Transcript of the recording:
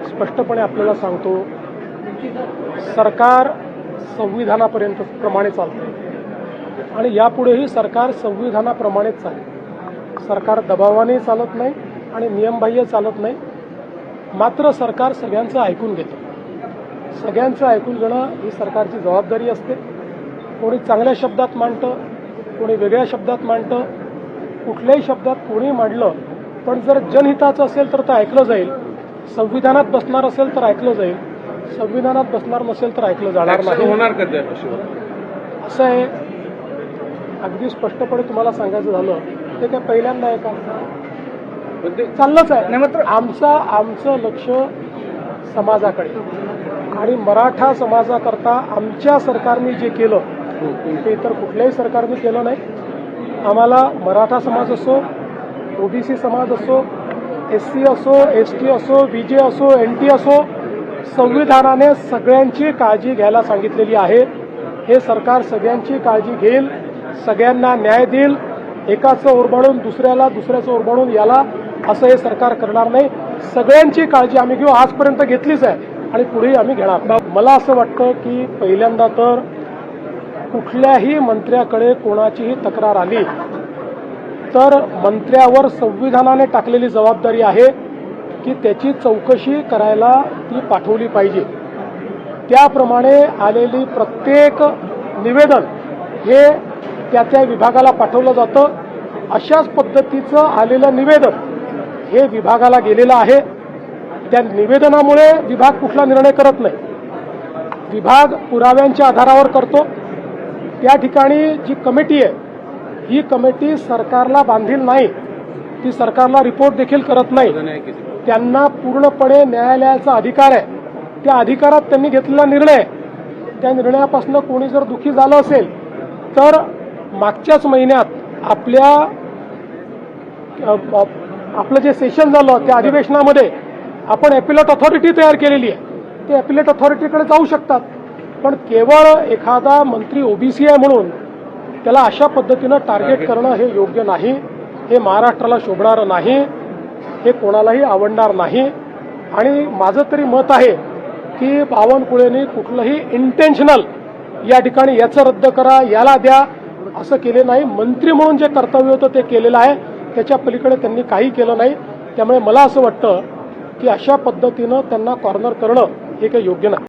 स्पष्टपणे आपल्याला सांगतो, सरकार संविधानापर्यंत प्रमाणे चालते आणि यापुढेही सरकार संविधानाप्रमाणेच चालेल. सरकार दबावाने चालत नाही आणि नियमबाह्य चालत नाही. मात्र सरकार सगळ्यांचं ऐकून घेतं. सगळ्यांचं ऐकून घेणं ही सरकारची जबाबदारी असते. कोणी चांगल्या शब्दात मांडतं, कोणी वेगळ्या शब्दात मांडतं. कुठल्याही शब्दात कोणी मांडलं पण जर जनहिताचं असेल तर ते ऐकलं जाईल. संविधानात बसणार असेल तर ऐकलं जाईल. संविधानात बसणार नसेल तर ऐकलं जाणार नाही. होणार कधी असं आहे. अगदी स्पष्टपणे तुम्हाला सांगायचं झालं ते काय पहिल्यांदा आहे का? चाललंच आहे. मात्र आमचं लक्ष समाजाकडे आणि मराठा समाजाकरता आमच्या सरकारने जे केलं ते इतर कुठल्याही सरकारने केलं नाही. आम्हाला मराठा समाज असो, ओबीसी समाज असो, SC असो, ST असो, BJ असो, NT असो, संविधानाने सगळ्यांची काळजी घ्यायला सांगितलेली आहे. हे सरकार सगळ्यांची काळजी घेईल, सगळ्यांना न्याय देईल. एकाचं ओरबाडून दुसऱ्याला, दुसऱ्याचं ओरबाडून याला असं हे सरकार करणार नाही. सगळ्यांची काळजी आम्ही घेऊ. आजपर्यंत घेतलीच आहे आणि पुढेही आम्ही घेणार. मला असं वाटतं की पहिल्यांदा तर कुठल्याही मंत्र्याकडे कोणाचीही तक्रार आली तर मंत्र्यावर संविधानाने टाकलेली जबाबदारी आहे की त्याची चौकशी करायला ती पाठवली पाहिजे. त्याप्रमाणे आलेली प्रत्येक निवेदन हे त्या विभागाला पाठवलं जातं. अशाच पद्धतीचं आलेलं निवेदन हे विभागाला गेलेलं आहे. त्या निवेदनामुळे विभाग कुठला निर्णय करत नाही. विभाग पुराव्यांच्या आधारावर करतो. त्या ठिकाणी जी कमिटी आहे ही कमिटी सरकारला बांधील नाही. ती सरकारला रिपोर्ट देखील करत नाही. त्यांना पूर्णपणे न्यायालयाचा अधिकार आहे. त्या अधिकारात त्यांनी घेतलेला निर्णय, त्या निर्णयापासून कोणी जर दुःखी झालं असेल तर मागच्याच महिन्यात आपलं जे सेशन झालं त्या अधिवेशनामध्ये आपण ॲपिलेट अथॉरिटी तयार केलेली आहे. ते ॲपिलेट अथॉरिटीकडे जाऊ शकतात. पण केवळ एखादा मंत्री ओबीसी आहे म्हणून त्याला अशा पद्धतीनं टार्गेट करणं हे योग्य नाही. हे महाराष्ट्राला शोभणारं नाही. हे कोणालाही आवडणार नाही. आणि माझं तरी मत आहे की बावनकुळेंनी कुठलंही इंटेन्शनल या ठिकाणी याचं रद्द करा, याला द्या असं केले नाही. मंत्री म्हणून जे कर्तव्य होतं ते केलेलं आहे. त्याच्या पलीकडे त्यांनी काही केलं नाही. त्यामुळे मला असं वाटतं की अशा पद्धतीनं त्यांना कॉर्नर करणं हे काही योग्य नाही.